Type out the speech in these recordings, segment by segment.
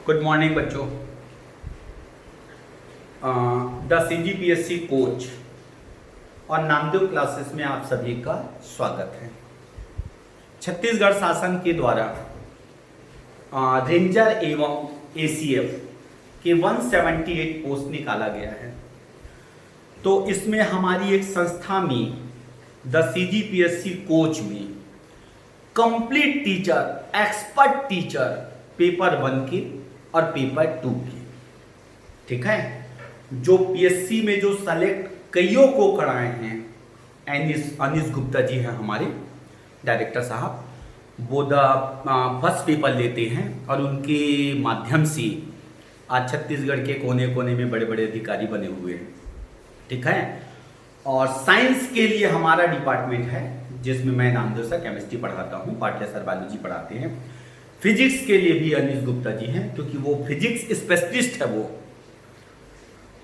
Good morning बच्चों। The CGPSC coach और Namdev classes में आप सभी का स्वागत है। छत्तीसगढ़ शासन के द्वारा रेंजर एवं ACF के 178 पोस्ट निकाला गया है। तो इसमें हमारी एक संस्था में द CGPSC कोच में complete teacher, expert teacher paper 1 के और पेपर 2 के, ठीक है, जो PSC में जो सेलेक्ट कईयों को कराए हैं, अनिश गुप्ता जी हैं हमारे डायरेक्टर साहब, वो फर्स्ट पेपर लेते हैं और उनके माध्यम से आज छत्तीसगढ़ के कोने कोने में बड़े बड़े अधिकारी बने हुए हैं, ठीक है। और साइंस के लिए हमारा डिपार्टमेंट है जिसमें मैं नामदेव सर केमिस्ट्री पढ़ाता हूँ, पाटिया सर बायोलॉजी पढ़ाते हैं। फिजिक्स के लिए भी अनिश गुप्ता जी हैं क्योंकि वो फिजिक्स स्पेशलिस्ट है। वो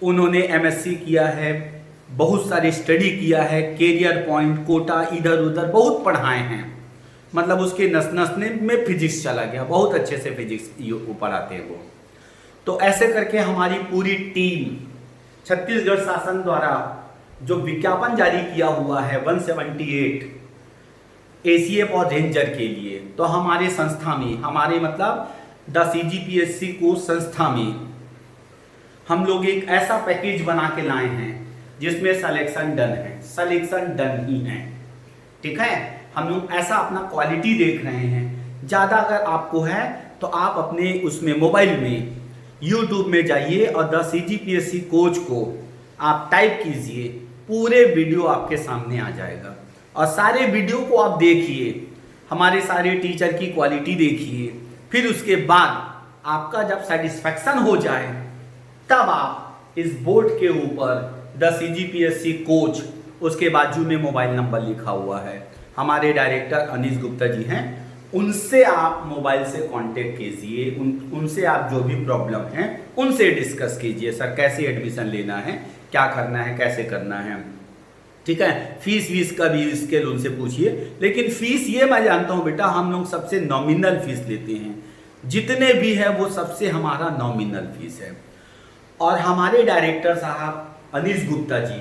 उन्होंने MSc किया है, बहुत सारी स्टडी किया है, कैरियर पॉइंट, कोटा, इधर उधर बहुत पढ़ाए हैं। मतलब उसके नस नस में फिजिक्स चला गया, बहुत अच्छे से फिजिक्स पढ़ाते हैं वो। तो ऐसे करके हमारी पूरी टीम छत्तीसगढ़ शासन द्वारा जो विज्ञापन जारी किया हुआ है 178 ACF और रेंजर के लिए, तो हमारे संस्था में, हमारे मतलब द CGPSC को संस्था में हम लोग एक ऐसा पैकेज बना के लाए हैं जिसमें सिलेक्शन डन है, सिलेक्शन डन ही है, ठीक है। हम लोग ऐसा अपना क्वालिटी देख रहे हैं। ज़्यादा अगर आपको है तो आप अपने उसमें मोबाइल में YouTube में जाइए और द CGPSC कोच को आप टाइप कीजिए, पूरे वीडियो आपके सामने आ जाएगा और सारे वीडियो को आप देखिए, हमारे सारे टीचर की क्वालिटी देखिए। फिर उसके बाद आपका जब सेटिस्फैक्शन हो जाए तब आप इस बोर्ड के ऊपर द CGPSC कोच, उसके बाजू में मोबाइल नंबर लिखा हुआ है, हमारे डायरेक्टर अनिश गुप्ता जी हैं, उनसे आप मोबाइल से कांटेक्ट कीजिए। उनसे आप जो भी प्रॉब्लम है उनसे डिस्कस कीजिए, सर कैसे एडमिशन लेना है, क्या करना है, कैसे करना है, ठीक है। फीस वीस का भी स्केल उनसे पूछिए। लेकिन फीस ये मैं जानता हूँ बेटा, हम लोग सबसे नॉमिनल फीस लेते हैं, जितने भी है वो सबसे हमारा नॉमिनल फीस है। और हमारे डायरेक्टर साहब अनिश गुप्ता जी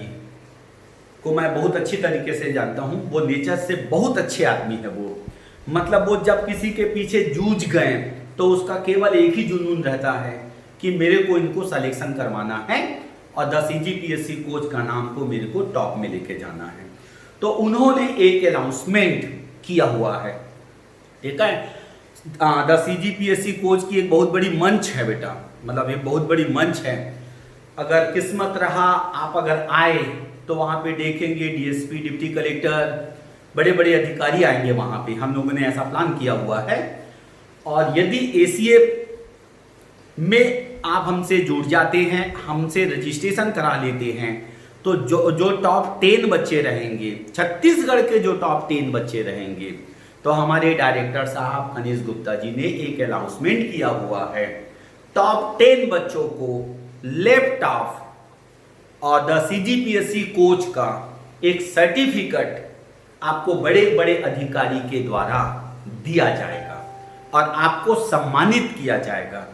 को मैं बहुत अच्छी तरीके से जानता हूँ। वो नेचर से बहुत अच्छे आदमी है। वो मतलब वो जब किसी के पीछे जूझ गए तो उसका केवल एक ही जुनून रहता है कि मेरे को इनको सिलेक्शन करवाना है और द CGPSC कोच का नाम को मेरे को टॉप में लेके जाना है। तो उन्होंने एक अनाउंसमेंट किया हुआ है, ठीक है। द CGPSC कोच की एक बहुत बड़ी मंच है बेटा, मतलब एक बहुत बड़ी मंच है। अगर किस्मत रहा, आप अगर आए तो वहाँ पे देखेंगे DSP, डिप्टी कलेक्टर, बड़े बड़े अधिकारी आएंगे वहाँ पे। हम लोगों ने ऐसा प्लान किया हुआ है। और यदि ACF में आप हमसे जुड़ जाते हैं, हमसे रजिस्ट्रेशन करा लेते हैं, तो जो टॉप 10 बच्चे रहेंगे, छत्तीसगढ़ के जो टॉप 10 बच्चे रहेंगे, तो हमारे डायरेक्टर साहब अनिश गुप्ता जी ने एक अनाउंसमेंट किया हुआ है। टॉप 10 बच्चों को लैपटॉप और द CGPSC कोच का एक सर्टिफिकेट आपको बड़े बड़े अधिकारी के द्वारा दिया जाएगा और आपको सम्मानित किया जाएगा।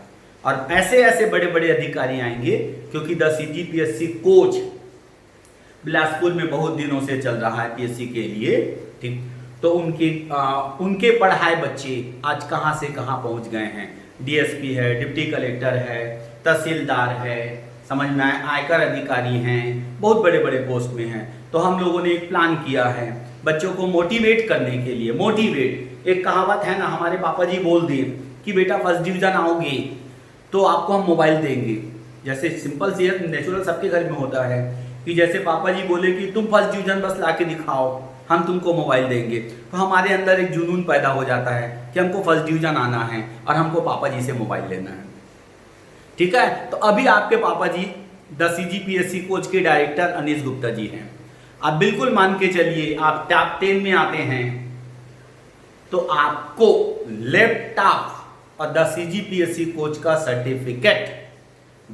और ऐसे ऐसे बड़े बड़े अधिकारी आएंगे क्योंकि द CGPSC कोच बिलासपुर में बहुत दिनों से चल रहा है PSC के लिए, ठीक। तो उनके पढ़ाए बच्चे आज कहाँ से कहाँ पहुँच गए हैं। DSP है, डिप्टी कलेक्टर है, तहसीलदार है, समझ में आए, आयकर अधिकारी हैं, बहुत बड़े बड़े पोस्ट में हैं। तो हम लोगों ने एक प्लान किया है बच्चों को मोटिवेट करने के लिए। मोटिवेट, एक कहावत है ना, हमारे पापा जी बोल दिए कि बेटा फर्स्ट डिवीजन आओगे तो आपको हम मोबाइल देंगे। जैसे सिंपल सी नेचुरल सबके घर में होता है कि जैसे पापा जी बोले कि तुम फर्स्ट डिवीजन बस ला के दिखाओ, हम तुमको मोबाइल देंगे, तो हमारे अंदर एक जुनून पैदा हो जाता है कि हमको फर्स्ट डिवीजन आना है और हमको पापा जी से मोबाइल लेना है, ठीक है। तो अभी आपके पापा जी द CGPSC कोच के डायरेक्टर अनिश गुप्ता जी हैं। आप बिल्कुल मान के चलिए, आप टॉप 10 में आते हैं तो आपको लैपटॉप और द CGPSC कोच का सर्टिफिकेट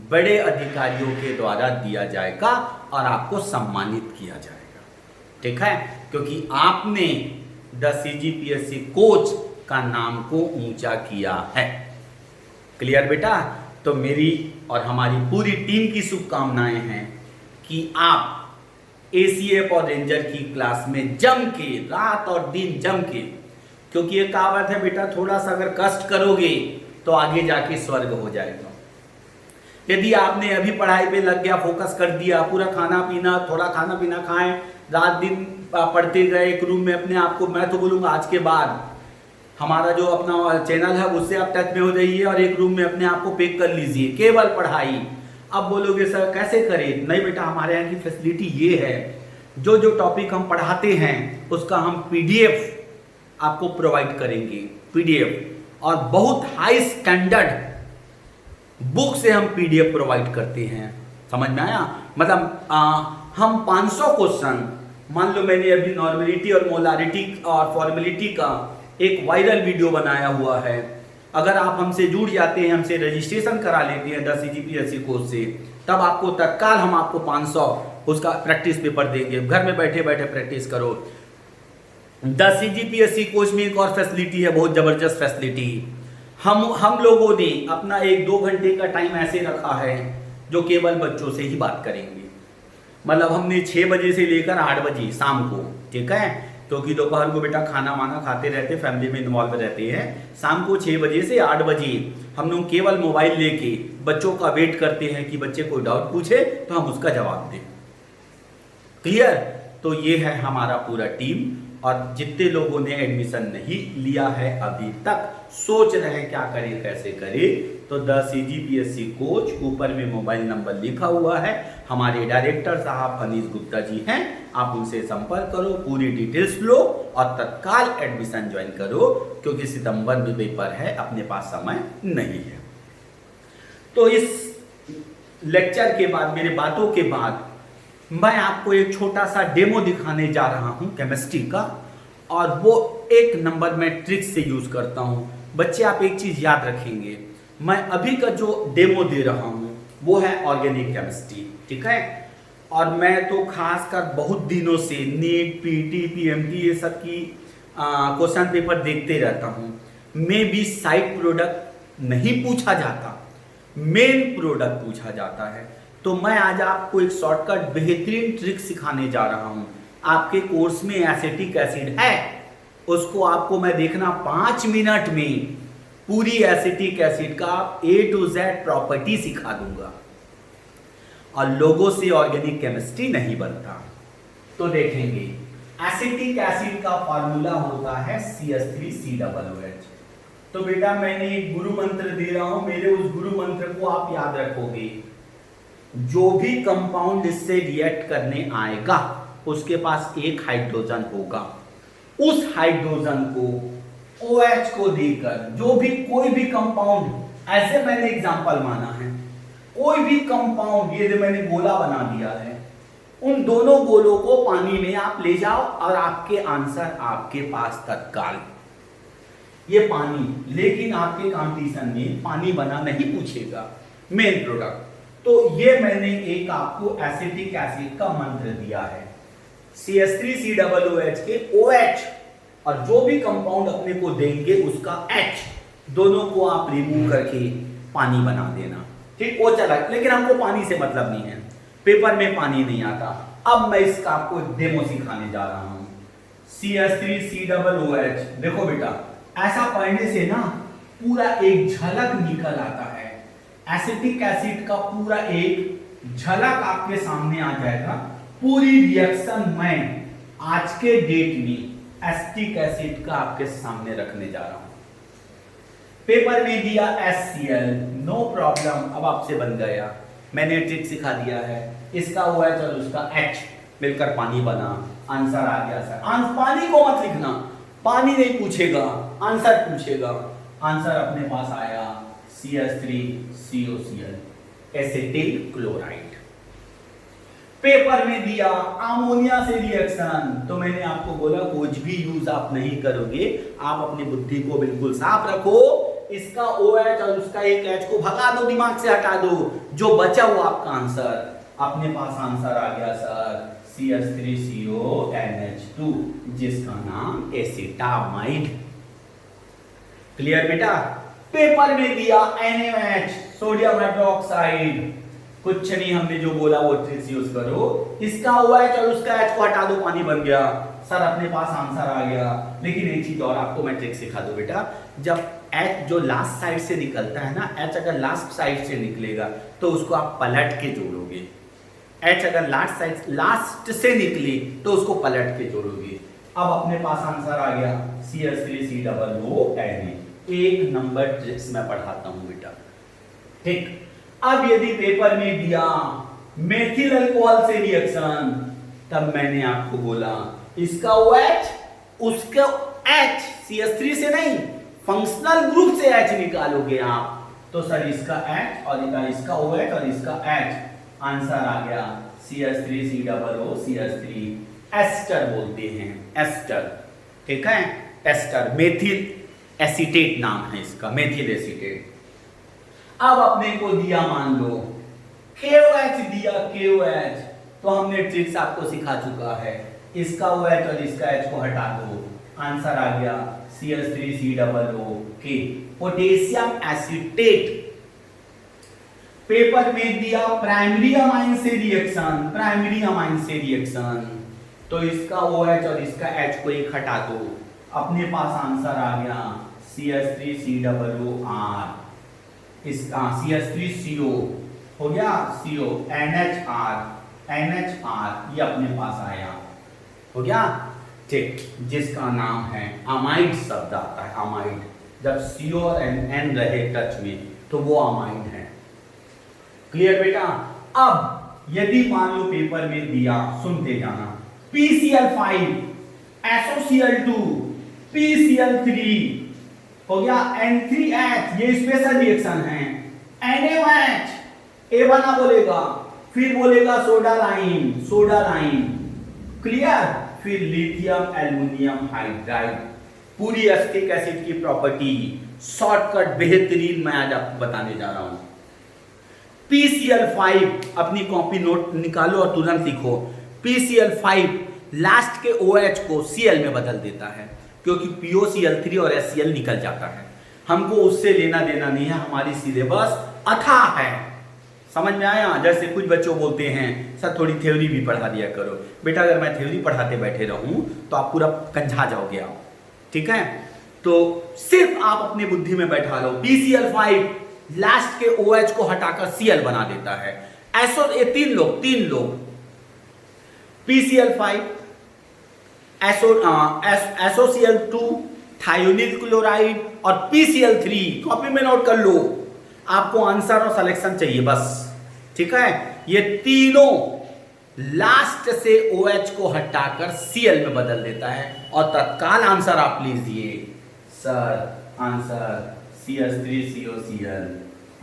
बड़े अधिकारियों के द्वारा दिया जाएगा और आपको सम्मानित किया जाएगा, ठीक है, क्योंकि आपने द CGPSC कोच का नाम को ऊंचा किया है। क्लियर बेटा? तो मेरी और हमारी पूरी टीम की शुभकामनाएं हैं कि आप एसीएफ और रेंजर की क्लास में जम के, रात और दिन जम के, क्योंकि ये कहावत है बेटा, थोड़ा सा अगर कष्ट करोगे तो आगे जाके स्वर्ग हो जाएगा। यदि आपने अभी पढ़ाई पे लग गया, फोकस कर दिया, पूरा खाना पीना, थोड़ा खाना पीना खाएं, रात दिन पढ़ते गए एक रूम में अपने आप को, मैं तो बोलूँगा आज के बाद हमारा जो अपना चैनल है उससे आप टच में हो जाइए और एक रूम में अपने आप को पैक कर लीजिए, केवल पढ़ाई। अब बोलोगे सर कैसे करें? नहीं बेटा, हमारे यहाँ की फैसिलिटी ये है, जो जो टॉपिक हम पढ़ाते हैं उसका हम पीडीएफ आपको प्रोवाइड करेंगे, पीडीएफ, और बहुत हाई स्टैंडर्ड बुक से हम पीडीएफ प्रोवाइड करते हैं। समझ में आया? मतलब हम 500 क्वेश्चन, मान लो मैंने अभी नॉर्मेलिटी और मोलारिटी और फॉर्मेलिटी का एक वायरल वीडियो बनाया हुआ है, अगर आप हमसे जुड़ जाते हैं, हमसे रजिस्ट्रेशन करा लेते हैं 10 CGPSC कोर्स से, तब आपको तत्काल हम आपको 500 उसका प्रैक्टिस पेपर देंगे। घर में बैठे बैठे प्रैक्टिस करो। 10 CGPSC कोर्स में एक और फैसिलिटी है, बहुत जबरदस्त फैसिलिटी। हम लोगों ने अपना 1-2 घंटे का टाइम ऐसे रखा है जो केवल बच्चों से ही बात करेंगे। मतलब हमने 6 बजे से लेकर 8 बजे शाम को, ठीक है, क्योंकि दोपहर को बेटा खाना वाना खाते रहते, फैमिली में इन्वॉल्व रहते हैं। शाम को 6 बजे से 8 बजे हम लोग केवल मोबाइल लेके बच्चों का वेट करते हैं कि बच्चे कोई डाउट पूछे तो हम उसका जवाब दें। क्लियर? तो ये है हमारा पूरा टीम। और जितने लोगों ने एडमिशन नहीं लिया है अभी तक, सोच रहे हैं क्या करें कैसे करें, तो 10 CGPSC कोच, ऊपर में मोबाइल नंबर लिखा हुआ है, हमारे डायरेक्टर साहब अनीश गुप्ता जी हैं, आप उनसे संपर्क करो, पूरी डिटेल्स लो और तत्काल एडमिशन ज्वाइन करो, क्योंकि सितंबर में पेपर है, अपने पास समय नहीं है। तो इस लेक्चर के बाद, मेरे बातों के बाद, मैं आपको एक छोटा सा डेमो दिखाने जा रहा हूं केमिस्ट्री का, और वो 1 नंबर में ट्रिक से यूज करता हूं। बच्चे आप एक चीज याद रखेंगे, मैं अभी का जो डेमो दे रहा हूं वो है ऑर्गेनिक केमिस्ट्री, ठीक है। और मैं तो खासकर बहुत दिनों से नीट, पीटी, पीएमटी ये सब की क्वेश्चन पेपर देखते रहता हूं। में भी साइड प्रोडक्ट नहीं पूछा जाता, मेन प्रोडक्ट पूछा जाता है। तो मैं आज आपको एक शॉर्टकट बेहतरीन ट्रिक सिखाने जा रहा हूं। आपके कोर्स में एसिटिक एसिड है, उसको आपको मैं देखना 5 मिनट में पूरी एसिटिक एसिड का A to Z प्रॉपर्टी सिखा दूंगा। और लोगों से ऑर्गेनिक केमिस्ट्री नहीं बनता। तो देखेंगे, एसिटिक एसिड का फॉर्मूला होता है CH3COOH। तो बेटा मैंने एक गुरु मंत्र दे रहा हूं, मेरे उस गुरु मंत्र को आप याद रखोगे। जो भी कंपाउंड इससे रिएक्ट करने आएगा उसके पास एक हाइड्रोजन होगा। उस हाइड्रोजन को OH को देकर जो भी कोई भी कंपाउंड, ऐसे मैंने एग्जांपल माना है, कोई भी कंपाउंड, ये जो मैंने गोला बना दिया है, उन दोनों गोलों को पानी में आप ले जाओ और आपके आंसर आपके पास तत्काल। ये पानी, लेकिन आपके कंपटीशन में पानी बना नहीं पूछेगा, मेन प्रोडक्ट। तो ये मैंने एक आपको एसिटिक एसिड का मंत्र दिया है, CH3COOH के OH, और जो भी कंपाउंड अपने को देंगे उसका H, दोनों को आप रिमूव करके पानी बना देना, ठीक। वो चला, लेकिन हमको पानी से मतलब नहीं है, पेपर में पानी नहीं आता। अब मैं इसका आपको डेमो सिखाने जा रहा हूं। CH3COOH, देखो बेटा, ऐसा पढ़ने से ना पूरा एक झलक निकल आता है, एसिटिक एसिड का पूरा एक झलक आपके सामने आ जाएगा। पूरी रिएक्शन मैं आज के डेट में एसिटिक एसिड का आपके सामने रखने जा रहा हूं। पेपर में दिया HCl, नो प्रॉब्लम, अब आपसे बन गया, मैंने ट्रिक सिखा दिया है। इसका OH और उसका H मिलकर पानी बना, आंसर आ गया सर। पानी को मत लिखना, पानी नहीं पूछेगा, आंसर पूछेगा। आंसर अपने पास आया CH3COCl, एसिटिल क्लोराइड। पेपर में दिया अमोनिया से रिएक्शन, तो मैंने आपको बोला कुछ भी यूज आप नहीं करोगे, आप अपनी बुद्धि को बिल्कुल साफ रखो। इसका OH और उसका एक H को भगा दो, दिमाग से हटा दो, जो बचा वो आपका आंसर। अपने पास आंसर आ गया सर CH3CONH2, जिसका नाम एसिटामाइड। क्लियर बेटा? पेपर में दिया NaOH सोडियम हाइड्रोक्साइड, कुछ नहीं, हमने जो बोला वो ट्रिक्स यूज करो, इसका OH और उसका H को हटा दो, पानी बन गया। सर अपने पास आंसर आ गया। लेकिन एक चीज और आपको मैं ट्रिक सिखा दूं बेटा, जब H जो लास्ट साइड से निकलता है ना, H अगर लास्ट साइड से निकलेगा तो उसको आप पलट के जोड़ोगे। H अगर लास्ट से निकली तो उसको पलट के जोड़ोगे। अब अपने पास आंसर आ गया CH3COONA। एक नंबर ट्रिक्स मैं पढ़ाता हूं बेटा, ठीक। अब यदि पेपर में दिया मेथिल अल्कोहल से रिएक्शन, तब मैंने आपको बोला इसका OH उसका H, CH3 से नहीं, फंक्शनल ग्रुप से H निकालोगे आप, तो सर इसका H और इसका OH और इसका H, आंसर आ गया CH3COO एस्टर बोलते हैं, एस्टर, ठीक है, एस्टर, मेथिल एसीटेट नाम है इसका, मेथिल एसीटेट। अब अपने को दिया मान लो KOH दिया, KOH, तो हमने ट्रिक्स आपको सिखा चुका है, इसका OH और इसका H को हटा दो, आंसर आ गया CH3COO, पोटेशियम एसीटेट। पेपर में दिया प्राइमरी अमाइन से रिएक्शन, प्राइमरी अमाइन से रिएक्शन, तो इसका OH और इसका H को एक हटा दो, अपने पास आंसर आ गया CH3COOR, इसका CH3CO हो गया, CO, NHR, ये अपने पास आया, हो गया, ठीक, जिसका नाम है अमाइड शब्द आता है, अमाइड, जब CO और N रहे टच में तो वो अमाइड है। क्लियर बेटा। अब यदि मान लो पेपर में दिया, सुनते जाना, PCl5 SOCl2 PCl3 हो गया, N3H, ये स्पेशल रिएक्शन है, NaOH ए बना बोलेगा, फिर बोलेगा सोडा लाइम, क्लियर, फिर लिथियम एल्युमिनियम हाइड्राइड, पूरी एसिटिक एसिड की प्रॉपर्टी, शॉर्टकट बेहतरीन मैं आज आपको बताने जा रहा हूं। PCl5 अपनी कॉपी नोट निकालो और तुरंत लिखो, PCl5 लास्ट के OH को Cl में बदल देता है, क्योंकि POCl3 और HCl निकल जाता है। हमको उससे लेना देना नहीं है, हमारी सिलेबस अथाह है, समझ में आया। जैसे कुछ बच्चों बोलते हैं सर थोड़ी थ्योरी भी पढ़ा दिया करो, बेटा अगर मैं थ्योरी पढ़ाते बैठे रहूं तो आप पूरा कंझा जाओगे आप, ठीक है। तो सिर्फ आप अपनी बुद्धि में बैठा लो, PCl5 लास्ट के OH को हटाकर Cl बना देता है। ये तीन लोग PCl5 SOCl2 थायोनिल क्लोराइड और PCl3, कॉपी में नोट कर लो, आपको आंसर और सिलेक्शन चाहिए बस, ठीक है। ये तीनों लास्ट से OH को हटाकर Cl में बदल देता है और तत्काल आंसर आप लीजिए, sir answer CH3COCl,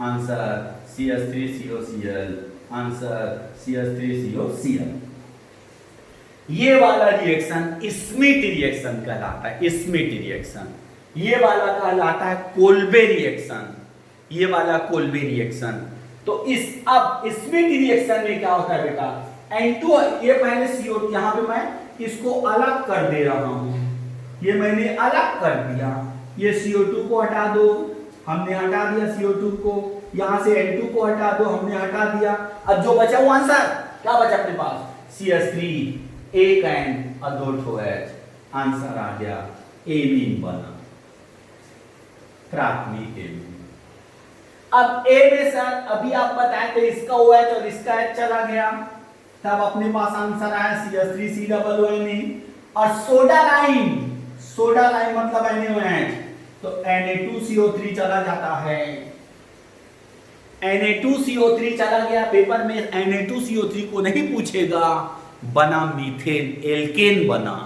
answer CH3COCl, answer CH3COCl। ये वाला रिएक्शन स्मिथ रिएक्शन कहलाता है, स्मिथ रिएक्शन। ये वाला कहलाता है कोल्बे रिएक्शन, ये वाला कोल्बे रिएक्शन। तो इस अब स्मिथ रिएक्शन में क्या होता है बेटा, N2, ये पहले CO, यहां पे मैं इसको अलग कर दे रहा हूं, ये मैंने अलग कर दिया, ये CO2 को हटा दो, हमने हटा दिया CO2 को, यहां से N2 को हटा दो, हमने हटा दिया। अब जो बचा वो आंसर क्या बचा अपने पास, CH3, एक N और 2 H, आंसर आ गया एमीन बना, प्राथमिक एमीन। अब ए में सर अभी आप बताए थे इसका OH और इसका H चला गया, तब अपने पास आंसर आया CH3COONA। और सोडा लाइम मतलब NaOH, तो Na2CO3 चला जाता है, Na2CO3 चला गया, पेपर में Na2CO3 को नहीं पूछेगा, बना मीथेन एल्केन बना,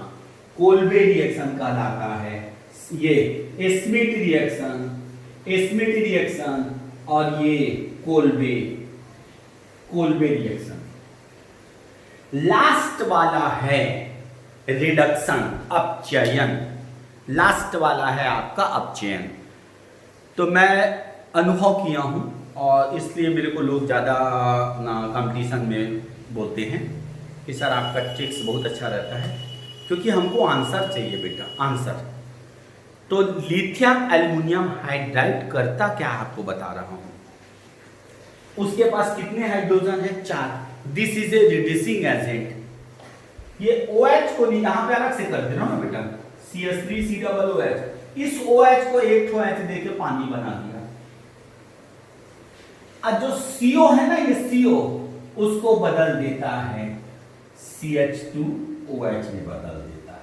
कोल्बे रिएक्शन कहलाता है ये, स्मिथ रिएक्शन और ये कोल्बे रिएक्शन। लास्ट वाला है रिडक्शन, अपचयन, लास्ट वाला है आपका अपचयन। तो मैं अनुभव किया हूं और इसलिए मेरे को लोग ज़्यादा कंपटीशन में बोलते हैं कि सर आपका ट्रिक्स बहुत अच्छा रहता है, क्योंकि हमको आंसर चाहिए बेटा, आंसर। तो लिथियम एल्युमिनियम हाइड्राइड करता क्या आपको बता रहा हूं। उसके पास कितने हाइड्रोजन है? 4। This is a reducing agent. ये OH को नहीं, यहां पे अलग से कर देना ना बेटा, CH3COOH। इस OH को एक ठो H देके पानी बना दिया। अब जो CO है ना, ये CO उसको बदल देता है CH2OH में बदल देता है।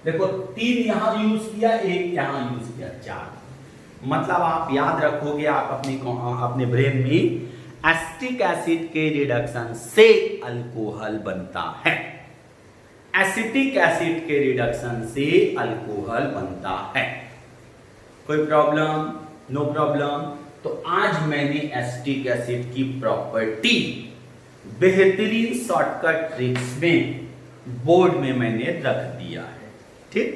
देखो 3 यहां यूज किया, 1 यहां यूज किया, 4। मतलब आप याद रखोगे, आप अपने ब्रेन में, एसिटिक एसिड के रिडक्शन से अल्कोहल बनता है। एसिटिक एसिड के रिडक्शन से अल्कोहल बनता है। कोई प्रॉब्लम? No problem. तो आज मैंने एसिटिक एसिड की प्रॉपर्टी बेहतरीन शॉर्टकट ट्रिक्स में बोर्ड में मैंने रख दिया है, ठीक।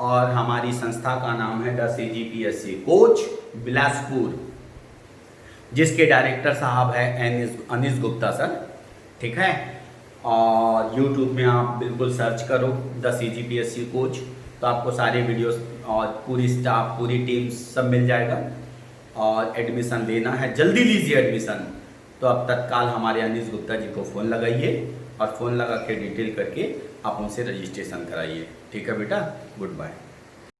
और हमारी संस्था का नाम है द CGPSC कोच बिलासपुर, जिसके डायरेक्टर साहब है अनिश गुप्ता सर, ठीक है। और YouTube में आप बिल्कुल सर्च करो द CGPSC कोच, तो आपको सारे वीडियोस और पूरी स्टाफ, पूरी टीम सब मिल जाएगा। और एडमिशन लेना है, जल्दी लीजिए एडमिशन। तो आप तत्काल हमारे अनिश गुप्ता जी को फ़ोन लगाइए और फ़ोन लगा के डिटेल करके आप उनसे रजिस्ट्रेशन कराइए, ठीक है बेटा। Good bye.